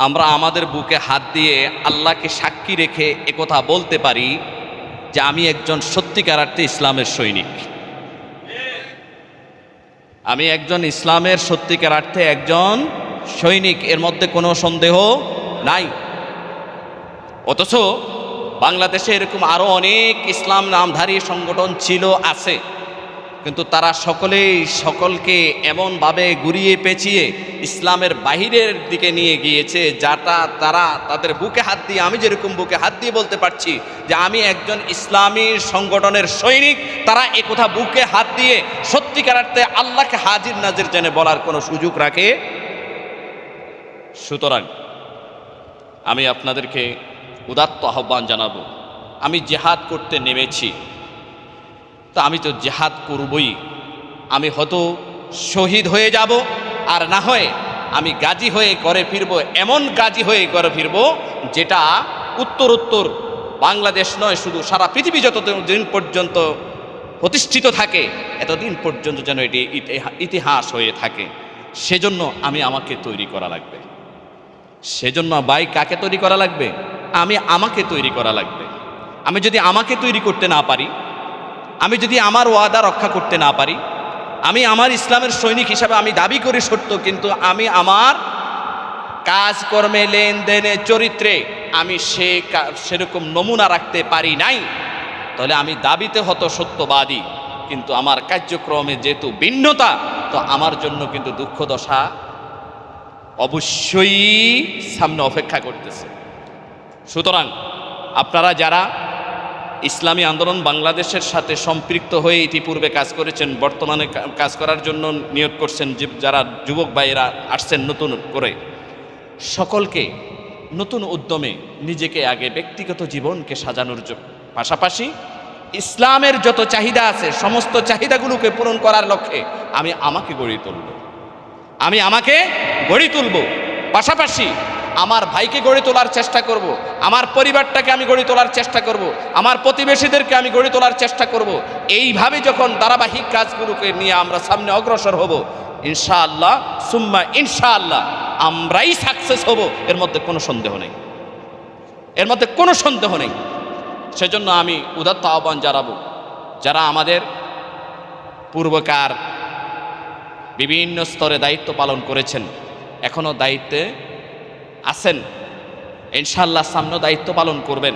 আমরা আমাদের বুকে হাত দিয়ে আল্লাহকে সাক্ষী রেখে একথা বলতে পারি যে আমি একজন সত্যিকার অর্থে ইসলামের সৈনিক, আমি একজন ইসলামের সত্যিকার অর্থে একজন সৈনিক, এর মধ্যে কোনো সন্দেহ নাই। অথচ বাংলাদেশে এরকম আরও অনেক ইসলাম নামধারী সংগঠন ছিল, আছে, কিন্তু তারা সকলকে এমনভাবে ঘুরিয়ে পেঁচিয়ে ইসলামের বাহিরের দিকে নিয়ে গিয়েছে, তারা তাদের বুকে হাত দিয়ে, আমি যেরকম বুকে হাত দিয়ে বলতে পারছি যে আমি একজন ইসলামী সংগঠনের সৈনিক, তারা একথা বুকে হাত দিয়ে সত্যিকার অর্থে আল্লাহকে হাজির নাজির জেনে বলার কোনো সুযোগ রাখে। সুতরাং আমি আপনাদেরকে উদাত্ত আহ্বান জানাবো, আমি জেহাদ করতে নেমেছি, তা আমি তো জেহাদ করবই। আমি হয়তো শহীদ হয়ে যাব, আর না হয় আমি গাজী হয়ে ঘরে ফিরবো, এমন গাজী হয়ে ঘরে ফিরবো যেটা উত্তর বাংলাদেশ নয়, শুধু সারা পৃথিবী যতদিন পর্যন্ত প্রতিষ্ঠিত থাকে এতদিন পর্যন্ত যেন এটি ইতিহাস হয়ে থাকে। সেজন্য আমাকে তৈরি করা লাগবে। সেজন্য ভাই, কাকে তৈরি করা লাগবে? আমাকে তৈরি করা লাগবে। আমি যদি আমাকে তৈরি করতে না পারি, আমি যদি আমার ওয়াদা রক্ষা করতে না পারি, আমি আমার ইসলামের সৈনিক হিসাবে আমি দাবি করি সত্য, কিন্তু আমি আমার কাজকর্মে, লেনদেনে, চরিত্রে আমি সেরকম নমুনা রাখতে পারি নাই, তাহলে আমি দাবিতে হতো সত্যবাদী, কিন্তু আমার কার্যক্রমে যেহেতু ভিন্নতা, তো আমার জন্য কিন্তু দুঃখ দশা অবশ্যই সামনে অপেক্ষা করতেছে। সুতরাং আপনারা যারা ইসলামী আন্দোলন বাংলাদেশের সাথে সম্পৃক্ত হয়ে ইতিপূর্বে কাজ করেছেন, বর্তমানে কাজ করার জন্য নিয়োগ করছেন, যারা যুবক ভাইয়েরা আসছেন নতুন করে, সকলকে নতুন উদ্যমে নিজেকে আগে ব্যক্তিগত জীবনকে সাজানোর পাশাপাশি ইসলামের যত চাহিদা আছে সমস্ত চাহিদাগুলোকে পূরণ করার লক্ষ্যে আমাকে গড়ে তুলব। পাশাপাশি আমার ভাইকে গড়ে তোলার চেষ্টা করব, আমার পরিবারটাকে আমি গড়ে তোলার চেষ্টা করব, আমার প্রতিবেশীদেরকে আমি গড়ে তোলার চেষ্টা করব। এইভাবে যখন ধারাবাহিক কাজগুলোকে নিয়ে আমরা সামনে অগ্রসর হব, ইনশাআল্লাহ সুম্মা ইনশাআল্লাহ আমরাই সাকসেস হব, এর মধ্যে কোনো সন্দেহ নেই। সেজন্য আমি উদাত্ত আহ্বান জানাবো, যারা আমাদের পূর্বকার বিভিন্ন স্তরে দায়িত্ব পালন করেছেন, এখনও দায়িত্বে আছেন, ইনশাআল্লাহ সামনে দায়িত্ব পালন করবেন।